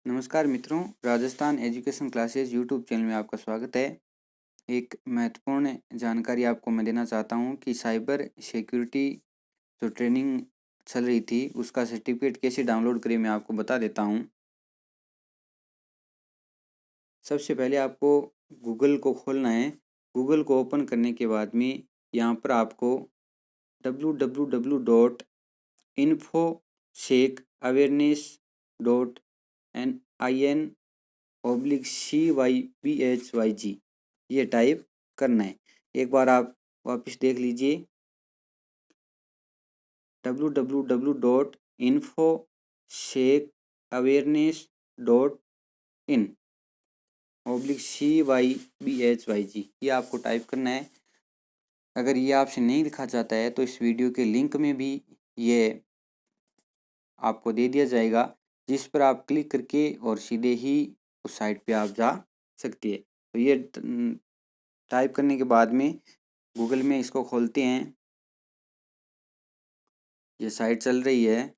नमस्कार मित्रों, Rajasthan education classes YouTube channel में आपका स्वागत है। एक महत्वपूर्ण जानकारी आपको मैं देना चाहता हूं कि साइबर सिक्योरिटी जो ट्रेनिंग चल रही थी उसका सर्टिफिकेट कैसे डाउनलोड करें मैं आपको बता देता हूं। सबसे पहले आपको गूगल को खोलना है। गूगल को ओपन करने के बाद में यहाँ पर आपको www.infosec-awareness.in/CYBHYG ये टाइप करना है। एक बार आप वापस देख लीजिए www.infosec-awareness.in/CYBHYG ये आपको टाइप करना है। अगर ये आपसे नहीं लिखा जाता है तो इस वीडियो के लिंक में भी ये आपको दे दिया जाएगा, जिस पर आप क्लिक करके और सीधे ही उस साइट पे आप जा सकती है। तो ये टाइप करने के बाद में गूगल में इसको खोलते हैं। ये साइट चल रही है।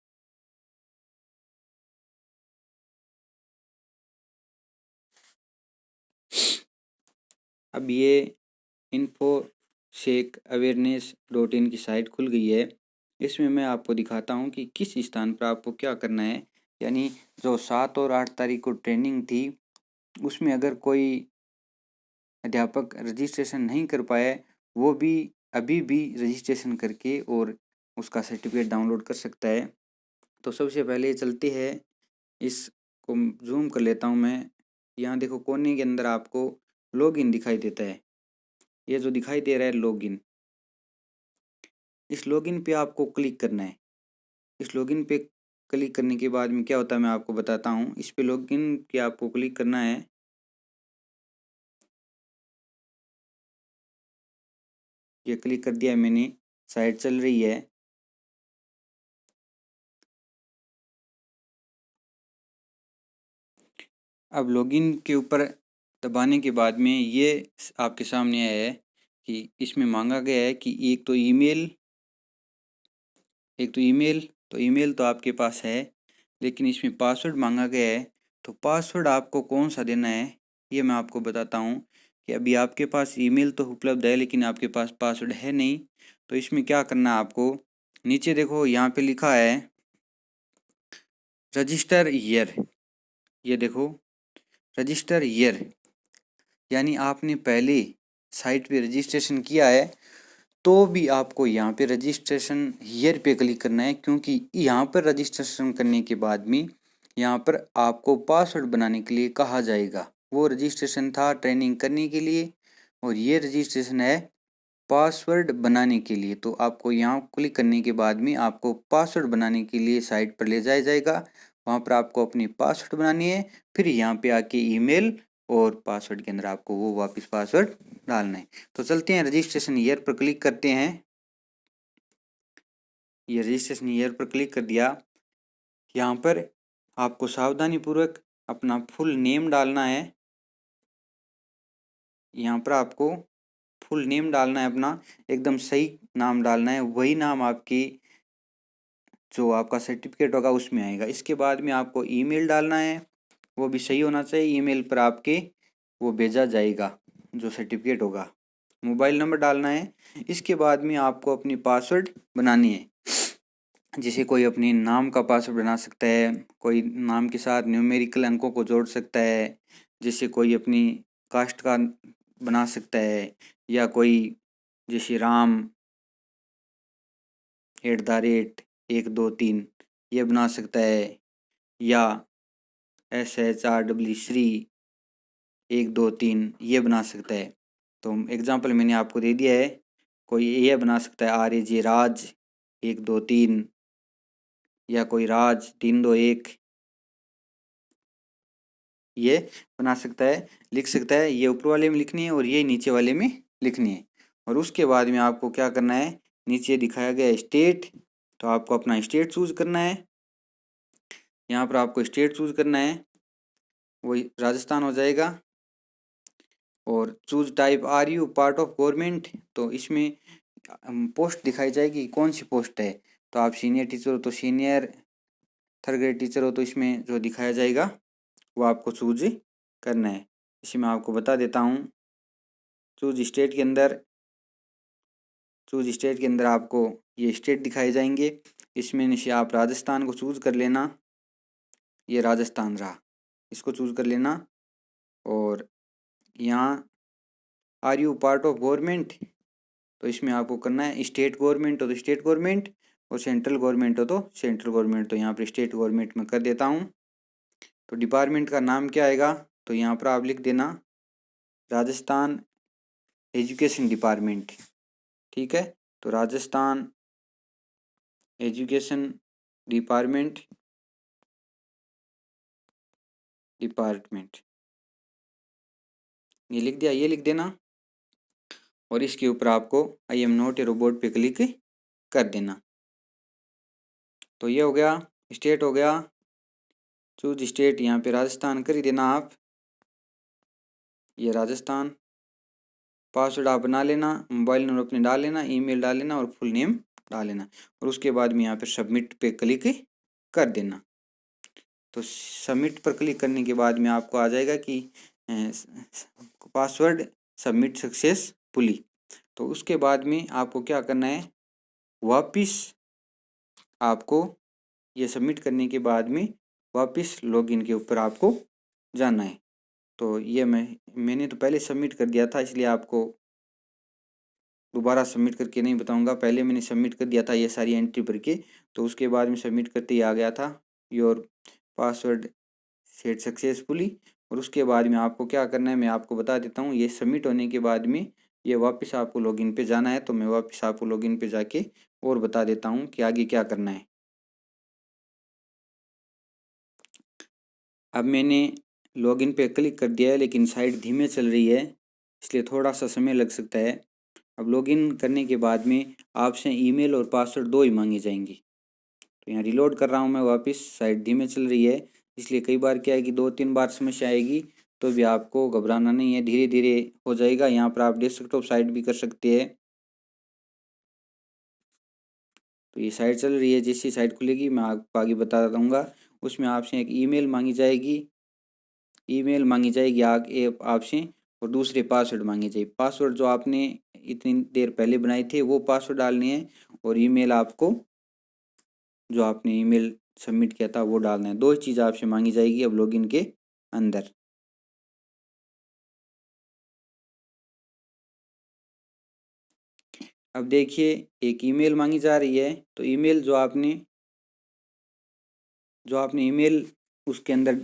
अब ये infosec-awareness.in की साइट खुल गई है। इसमें मैं आपको दिखाता हूँ कि किस स्थान पर आपको क्या करना है। यानी जो 7 और 8 तारीख को ट्रेनिंग थी उसमें अगर कोई अध्यापक रजिस्ट्रेशन नहीं कर पाया वो भी अभी भी रजिस्ट्रेशन करके और उसका सर्टिफिकेट डाउनलोड कर सकता है। तो सबसे पहले चलते हैं, इसको जूम कर लेता हूँ मैं। यहाँ देखो कोने के अंदर आपको लॉगिन दिखाई देता है। ये जो दिखाई दे रहा है लॉगिन, इस लॉगिन पे आपको क्लिक करना है। इस लॉगिन पे क्लिक करने के बाद में क्या होता है मैं आपको बताता हूँ। इस पे लॉगिन पे आपको क्लिक करना है। ये क्लिक कर दिया मैंने, साइट चल रही है। अब लॉगिन के ऊपर दबाने के बाद में ये आपके सामने आया है कि इसमें मांगा गया है कि एक तो ईमेल तो आपके पास है, लेकिन इसमें पासवर्ड मांगा गया है। तो पासवर्ड आपको कौन सा देना है ये मैं आपको बताता हूँ कि अभी आपके पास ईमेल तो उपलब्ध है लेकिन आपके पास पासवर्ड है नहीं। तो इसमें क्या करना है आपको, नीचे देखो यहाँ पे लिखा है रजिस्टर ईयर। ये देखो रजिस्टर ईयर, यानी आपने पहले साइट पे रजिस्ट्रेशन किया है तो भी आपको यहाँ पे रजिस्ट्रेशन ईयर पे क्लिक करना है, क्योंकि यहाँ पर रजिस्ट्रेशन करने के बाद में यहाँ पर आपको पासवर्ड बनाने के लिए कहा जाएगा। वो रजिस्ट्रेशन था ट्रेनिंग करने के लिए और ये रजिस्ट्रेशन है पासवर्ड बनाने के लिए। तो आपको यहाँ क्लिक करने के बाद में आपको पासवर्ड बनाने के लिए साइट पर ले जाया जाएगा। वहाँ पर आपको अपनी पासवर्ड बनानी है, फिर यहाँ पे आके ईमेल और पासवर्ड के अंदर आपको वो वापस पासवर्ड डालना है। तो चलते हैं रजिस्ट्रेशन ईयर पर क्लिक करते हैं। ये रजिस्ट्रेशन ईयर पर क्लिक कर दिया। यहाँ पर आपको सावधानी पूर्वक अपना फुल नेम डालना है। यहाँ पर आपको फुल नेम डालना है, अपना एकदम सही नाम डालना है। वही नाम आपकी जो आपका सर्टिफिकेट होगा उसमें आएगा। इसके बाद में आपको ईमेल डालना है, वो भी सही होना चाहिए। ईमेल पर आपके वो भेजा जाएगा जो सर्टिफिकेट होगा। मोबाइल नंबर डालना है। इसके बाद में आपको अपनी पासवर्ड बनानी है। जैसे कोई अपने नाम का पासवर्ड बना सकता है, कोई नाम के साथ न्यूमेरिकल अंकों को जोड़ सकता है, जैसे कोई अपनी कास्ट का बना सकता है, या कोई जैसे राम @123 ये बना सकता है, या SHRW श्री 123 ये बना सकता है। तो एग्जांपल मैंने आपको दे दिया है। कोई ये बना सकता है RAJ राज 123, या कोई राज 321 ये बना सकता है, लिख सकता है। ये ऊपर वाले में लिखनी है और ये नीचे वाले में लिखनी है। और उसके बाद में आपको क्या करना है, नीचे दिखाया गया स्टेट, तो आपको अपना स्टेट चूज करना है। यहाँ पर आपको स्टेट चूज करना है, वही राजस्थान हो जाएगा। और choose type are you part of government, तो इसमें पोस्ट दिखाई जाएगी कौन सी पोस्ट है। तो आप सीनियर टीचर हो तो सीनियर, थर्ड ग्रेड टीचर हो तो इसमें जो दिखाया जाएगा वो आपको चूज करना है। इसे मैं आपको बता देता हूँ। चूज स्टेट के अंदर आपको ये स्टेट दिखाए जाएंगे। इसमें से आप राजस्थान को चूज कर लेना। ये राजस्थान रहा, इसको चूज कर लेना। और यहाँ are you part of government, तो इसमें आपको करना है स्टेट गवर्नमेंट हो तो स्टेट गवर्नमेंट, और सेंट्रल गवर्नमेंट हो तो सेंट्रल गवर्नमेंट। तो यहाँ पर स्टेट गवर्नमेंट में कर देता हूँ। तो डिपार्टमेंट का नाम क्या आएगा, तो यहाँ पर आप लिख देना राजस्थान एजुकेशन डिपार्टमेंट। ठीक है, तो राजस्थान एजुकेशन डिपार्टमेंट ये लिख दिया, ये लिख देना। और इसके ऊपर आपको I am not a robot पे क्लिक कर देना। तो ये हो गया, स्टेट हो गया। चूज स्टेट, यहाँ पे राजस्थान कर ही देना आप। ये राजस्थान। पासवर्ड आप बना लेना, मोबाइल नंबर अपने डाल लेना, ईमेल डाल लेना और फुल नेम डाल लेना। और उसके बाद में यहाँ पे सबमिट पे क्लिक कर देना। तो सबमिट पर क्लिक करने के बाद में आपको आ जाएगा कि पासवर्ड सबमिट सक्सेसफुली। तो उसके बाद में आपको क्या करना है, वापस आपको ये सबमिट करने के बाद में वापस लॉगिन के ऊपर आपको जाना है। तो ये मैंने तो पहले सबमिट कर दिया था, इसलिए आपको दोबारा सबमिट करके नहीं बताऊंगा। पहले मैंने सबमिट कर दिया था ये सारी एंट्री भर के, तो उसके बाद में सबमिट करते ही आ गया था योर पासवर्ड सेट सक्सेसफुली। और उसके बाद में आपको क्या करना है मैं आपको बता देता हूँ। ये सबमिट होने के बाद में ये वापस आपको लॉगिन पे जाना है। तो मैं वापस आपको लॉगिन पे जाके और बता देता हूँ कि आगे क्या करना है। अब मैंने लॉगिन पे क्लिक कर दिया है, लेकिन साइट धीमे चल रही है, इसलिए थोड़ा सा समय लग सकता है। अब लॉगिन करने के बाद में आपसे ईमेल और पासवर्ड दो ही मांगे जाएंगे। तो यहाँ रिलोड कर रहा हूँ मैं वापस, साइट धीमे चल रही है, इसलिए कई बार क्या है कि 2-3 बार समस्या आएगी। तो भी आपको घबराना नहीं है, धीरे धीरे हो जाएगा। यहाँ पर आप डेस्कटॉप साइट भी कर सकते हैं। तो ये साइट चल रही है, जैसी साइट खुलेगी मैं आपको आगे बता दूँगा। उसमें आपसे एक ईमेल मांगी जाएगी, आगे आपसे, और दूसरे पासवर्ड मांगे जाए। पासवर्ड जो आपने इतनी देर पहले बनाए थे वो पासवर्ड डालने हैं, और ईमेल आपको जो आपने ईमेल सबमिट किया था वो डालना है। दो ही चीज़ आपसे मांगी जाएगी अब लॉगिन के अंदर। अब देखिए एक ईमेल मांगी जा रही है। तो ईमेल जो आपने ईमेल उसके अंदर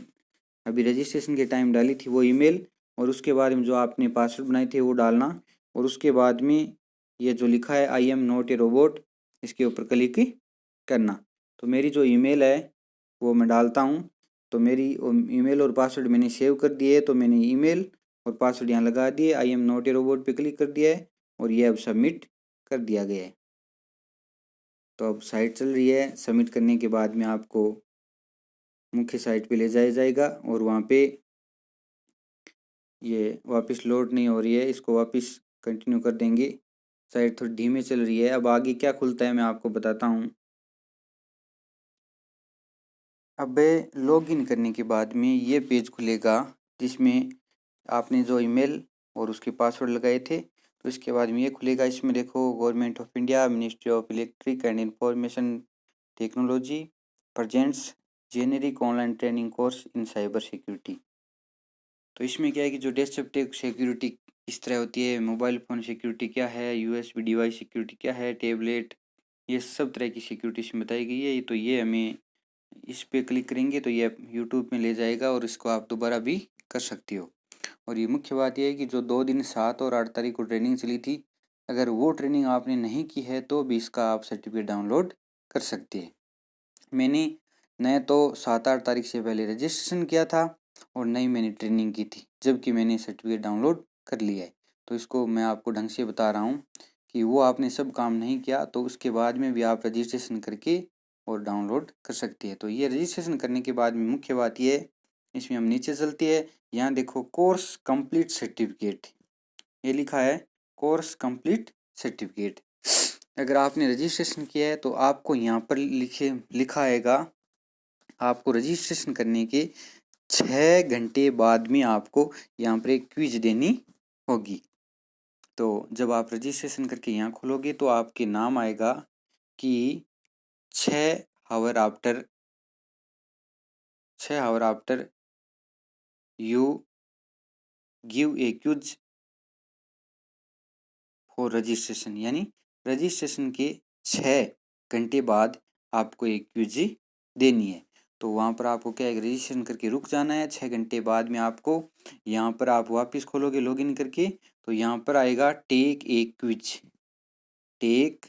अभी रजिस्ट्रेशन के टाइम डाली थी वो ईमेल, और उसके बाद में जो आपने पासवर्ड बनाए थे वो डालना। और उसके बाद में ये जो लिखा है I am not a robot, इसके ऊपर क्लिक करना। तो मेरी जो ईमेल है वो मैं डालता हूँ। तो मेरी ईमेल और पासवर्ड मैंने सेव कर दिए, तो मैंने ईमेल और पासवर्ड यहाँ लगा दिए, I am not a robot पे क्लिक कर दिया है, और ये अब सबमिट कर दिया गया है। तो अब साइट चल रही है, सबमिट करने के बाद में आपको मुख्य साइट पे ले जाया जाएगा, और वहाँ पे ये वापस लोड नहीं हो रही है, इसको वापस कंटिन्यू कर देंगे। साइट थोड़ी धीमे चल रही है। अब आगे क्या खुलता है मैं आपको बताता हूँ। अब लॉगिन करने के बाद में ये पेज खुलेगा, जिसमें आपने जो ईमेल और उसके पासवर्ड लगाए थे। तो इसके बाद में ये खुलेगा। इसमें देखो government of India, ministry of electric and information technology presents generic online training course in cyber security. तो इसमें क्या है कि जो डेस्कटॉप सिक्योरिटी किस तरह होती है, मोबाइल फ़ोन सिक्योरिटी क्या है, यूएसबी डिवाइस सिक्योरिटी क्या है, टैबलेट, ये सब तरह की सिक्योरिटी इसमें बताई गई है। तो ये हमें इस पे क्लिक करेंगे तो ये यूट्यूब में ले जाएगा, और इसको आप दोबारा भी कर सकते हो। और ये मुख्य बात यह है कि जो 2 दिन 7 और 8 तारीख को ट्रेनिंग चली थी, अगर वो ट्रेनिंग आपने नहीं की है तो भी इसका आप सर्टिफिकेट डाउनलोड कर सकते हैं। मैंने न तो 7-8 तारीख से पहले रजिस्ट्रेशन किया था, और नई मैंने ट्रेनिंग की थी, जबकि मैंने सर्टिफिकेट डाउनलोड कर लिया है। तो इसको मैं आपको ढंग से बता रहा हूँ कि वो आपने सब काम नहीं किया तो उसके बाद में भी आप रजिस्ट्रेशन करके और डाउनलोड कर सकते हैं। तो ये रजिस्ट्रेशन करने के बाद में मुख्य बात ये है, इसमें हम नीचे चलते हैं। यहाँ देखो कोर्स कंप्लीट सर्टिफिकेट, ये लिखा है कोर्स कंप्लीट सर्टिफिकेट। अगर आपने रजिस्ट्रेशन किया है तो आपको यहाँ पर लिखा आएगा आपको रजिस्ट्रेशन करने के 6 घंटे बाद में आपको यहाँ पर एक क्विज देनी होगी। तो जब आप रजिस्ट्रेशन करके यहाँ खोलोगे तो आपके नाम आएगा कि 6 hour after you give a quiz for registration, यानी रजिस्ट्रेशन के 6 घंटे बाद आपको एक क्विज देनी है। तो वहाँ पर आपको क्या है, रजिस्ट्रेशन करके रुक जाना है। 6 घंटे बाद में आपको यहाँ पर आप वापस खोलोगे लॉगिन करके, तो यहाँ पर आएगा take a quiz, take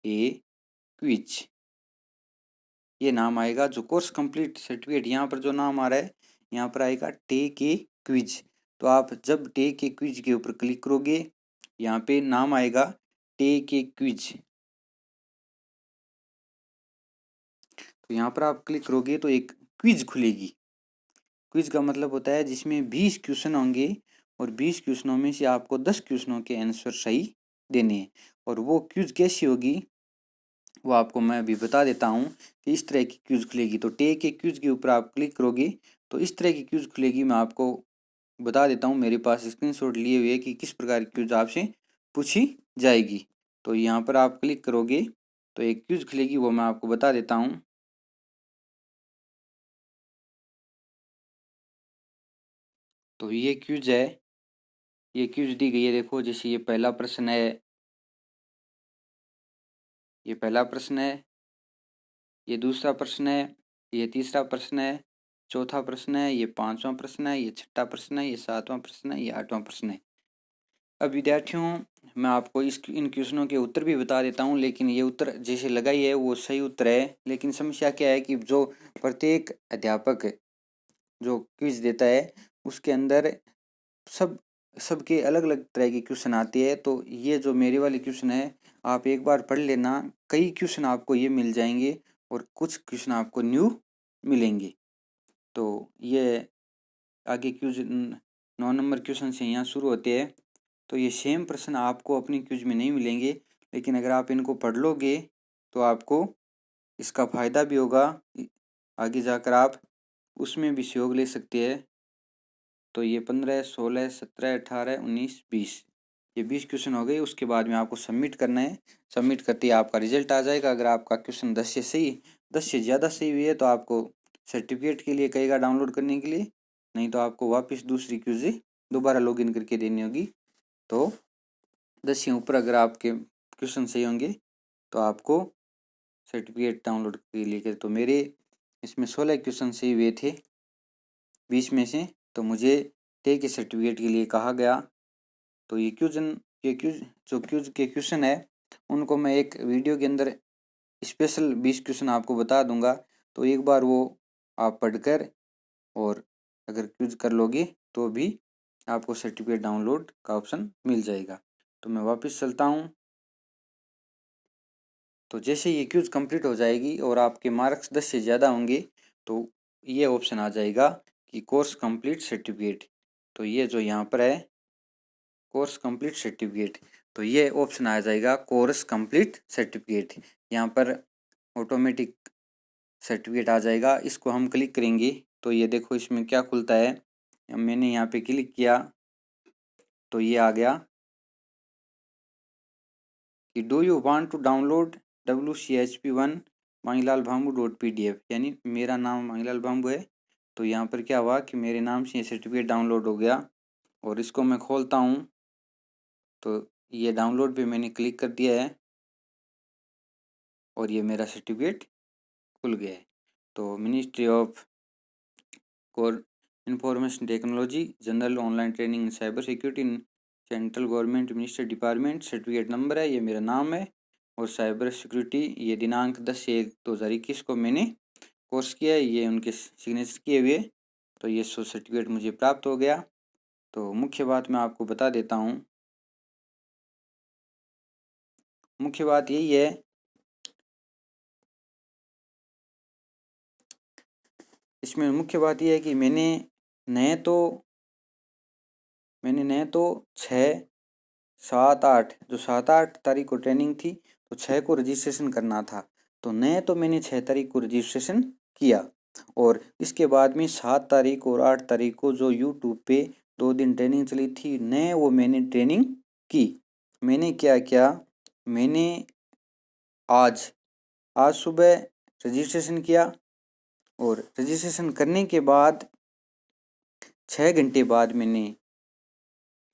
a quiz, ये नाम आएगा। जो कोर्स कंप्लीट सर्टिफिकेट यहाँ पर जो नाम आ रहा है, यहाँ पर आएगा टेक ए क्विज। तो आप जब टेक ए क्विज के ऊपर क्लिक करोगे, यहाँ पे नाम आएगा टेक ए क्विज। तो यहाँ पर आप क्लिक करोगे तो एक क्विज खुलेगी। क्विज का मतलब होता है जिसमें 20 क्वेश्चन होंगे और 20 क्वेश्चनों में से आपको 10 क्वेश्चनों के आंसर सही देने हैं। और वो क्विज कैसी होगी वो आपको मैं अभी बता देता हूँ कि इस तरह की क्विज खुलेगी। तो टेक के क्विज के ऊपर आप क्लिक करोगे तो इस तरह की क्विज खुलेगी। मैं आपको बता देता हूँ, मेरे पास स्क्रीनशॉट लिए हुए कि किस प्रकार की क्विज आपसे पूछी जाएगी। तो यहाँ पर आप क्लिक करोगे तो एक क्विज खुलेगी, वो मैं आपको बता देता हूँ। तो ये क्विज है, ये क्विज दी गई है। देखो जैसे ये पहला प्रश्न है, ये पहला प्रश्न है, ये दूसरा प्रश्न है, ये तीसरा प्रश्न है, चौथा प्रश्न है, ये पांचवा प्रश्न है, ये छठा प्रश्न है, ये सातवां प्रश्न है, ये आठवां प्रश्न है। अब विद्यार्थियों मैं आपको इन क्वेश्चनों के उत्तर भी बता देता हूँ, लेकिन ये उत्तर जैसे लगाई है वो सही उत्तर है। लेकिन समस्या क्या है कि जो प्रत्येक अध्यापक जो क्विज देता है उसके अंदर सबके अलग अलग तरह के क्वेश्चन आते हैं। तो ये जो मेरे वाले क्वेश्चन है आप एक बार पढ़ लेना, कई क्वेश्चन आपको ये मिल जाएंगे और कुछ क्वेश्चन आपको न्यू मिलेंगे। तो ये आगे क्विज 9 नंबर क्वेश्चन से यहाँ शुरू होते हैं। तो ये सेम प्रश्न आपको अपनी क्विज में नहीं मिलेंगे, लेकिन अगर आप इनको पढ़ लोगे तो आपको इसका फ़ायदा भी होगा, आगे जाकर आप उसमें भी सहयोग ले सकते हैं। तो ये 15, 16, 17, 18, 19, 20, ये 20 क्वेश्चन हो गए। उसके बाद में आपको सबमिट करना है। सबमिट करते ही आपका रिजल्ट आ जाएगा। अगर आपका क्वेश्चन 10 से ज़्यादा सही हुई है तो आपको सर्टिफिकेट के लिए कहेगा डाउनलोड करने के लिए, नहीं तो आपको वापस दूसरी क्विज दोबारा लॉगिन करके देनी होगी। तो 10 से ऊपर अगर आपके क्वेश्चन सही होंगे तो आपको सर्टिफिकेट डाउनलोड के लिए तो मेरे इसमें 16 क्वेश्चन सही हुए थे 20 में से, तो मुझे टेक के सर्टिफिकेट के लिए कहा गया। तो ये क्विज के क्वेश्चन है उनको मैं एक वीडियो के अंदर स्पेशल 20 क्वेश्चन आपको बता दूंगा। तो एक बार वो आप पढ़कर और अगर क्विज कर लोगे तो भी आपको सर्टिफिकेट डाउनलोड का ऑप्शन मिल जाएगा। तो मैं वापस चलता हूँ। तो जैसे ये क्विज कंप्लीट हो जाएगी और आपके मार्क्स 10 से ज़्यादा होंगे तो ये ऑप्शन आ जाएगा कि कोर्स कंप्लीट सर्टिफिकेट। तो ये जो यहाँ पर है कोर्स कंप्लीट सर्टिफिकेट, तो ये ऑप्शन आ जाएगा कोर्स कंप्लीट सर्टिफिकेट। यहाँ पर ऑटोमेटिक सर्टिफिकेट आ जाएगा। इसको हम क्लिक करेंगे तो ये देखो इसमें क्या खुलता है। मैंने यहाँ पे क्लिक किया तो ये आ गया कि do you want to download WCHP1 Mangilal Bhambu .pdf, यानी मेरा नाम मांगीलाल भांबू है। तो यहाँ पर क्या हुआ कि मेरे नाम से ये सर्टिफिकेट डाउनलोड हो गया और इसको मैं खोलता हूँ तो ये डाउनलोड पे मैंने क्लिक कर दिया है और ये मेरा सर्टिफिकेट खुल गया है। तो ministry of information technology general online training cyber security central government minister department, certificate number है, ये मेरा नाम है और साइबर सिक्योरिटी ये दिनांक 10/1/2021 को मैंने कोर्स किया है, ये उनके सिग्नेचर किए हुए। तो ये सर्टिफिकेट मुझे प्राप्त हो गया। तो मुख्य बात मैं आपको बता देता हूँ, मुख्य बात यही है इसमें मुख्य बात यह है कि मैंने नए तो 6, 7, 8 जो 7, 8 तारीख को ट्रेनिंग थी तो 6 को रजिस्ट्रेशन करना था। तो नए तो मैंने 6 तारीख को रजिस्ट्रेशन किया और इसके बाद में 7 तारीख और 8 तारीख को जो यूट्यूब पे 2 दिन ट्रेनिंग चली थी न, वो मैंने ट्रेनिंग की। मैंने क्या किया, मैंने आज आज सुबह रजिस्ट्रेशन किया और रजिस्ट्रेशन करने के बाद 6 घंटे बाद मैंने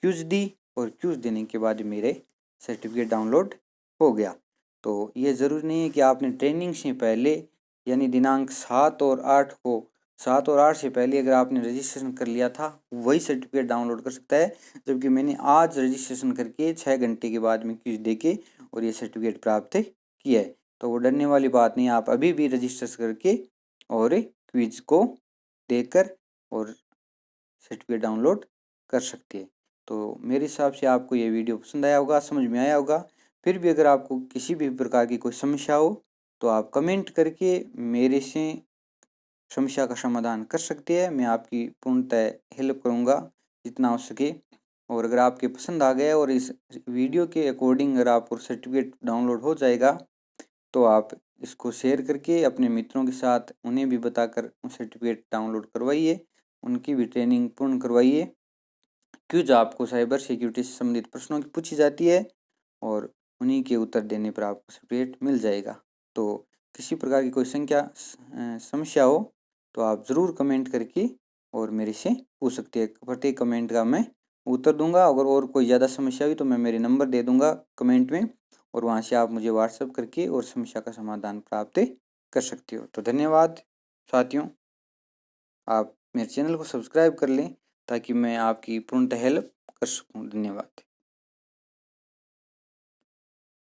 क्यूज दी और क्यूज देने के बाद मेरे सर्टिफिकेट डाउनलोड हो गया। तो ये ज़रूरी नहीं है कि आपने ट्रेनिंग से पहले यानी दिनांक 7 और 8 से पहले अगर आपने रजिस्ट्रेशन कर लिया था वही सर्टिफिकेट डाउनलोड कर सकता है, जबकि मैंने आज रजिस्ट्रेशन करके 6 घंटे के बाद में क्यूज दे के और ये सर्टिफिकेट प्राप्त किया है। तो वो डरने वाली बात नहीं है, आप अभी भी रजिस्टर करके और क्विज को देकर और सर्टिफिकेट डाउनलोड कर सकते हैं। तो मेरे हिसाब से आपको ये वीडियो पसंद आया होगा, समझ में आया होगा। फिर भी अगर आपको किसी भी प्रकार की कोई समस्या हो तो आप कमेंट करके मेरे से समस्या का समाधान कर सकते हैं। मैं आपकी पूर्णतः हेल्प करूँगा जितना हो सके। और अगर आपके पसंद आ गया और इस वीडियो के अकॉर्डिंग अगर आपको सर्टिफिकेट डाउनलोड हो जाएगा तो आप इसको शेयर करके अपने मित्रों के साथ उन्हें भी बताकर सर्टिफिकेट डाउनलोड करवाइए, उनकी भी ट्रेनिंग पूर्ण करवाइए। क्यूज आपको साइबर सिक्योरिटी से संबंधित प्रश्नों की पूछी जाती है और उन्हीं के उत्तर देने पर आपको सर्टिफिकेट मिल जाएगा। तो किसी प्रकार की कोई समस्या हो तो आप ज़रूर कमेंट करके और मेरे से पूछ सकते हैं। प्रत्येक कमेंट का मैं उत्तर दूंगा। अगर और कोई ज़्यादा समस्या हुई तो मैं मेरे नंबर दे दूंगा कमेंट में और वहाँ से आप मुझे व्हाट्सएप करके और समस्या का समाधान प्राप्त कर सकते हो। तो धन्यवाद साथियों, आप मेरे चैनल को सब्सक्राइब कर लें ताकि मैं आपकी पूर्णतः हेल्प कर सकूं। धन्यवाद।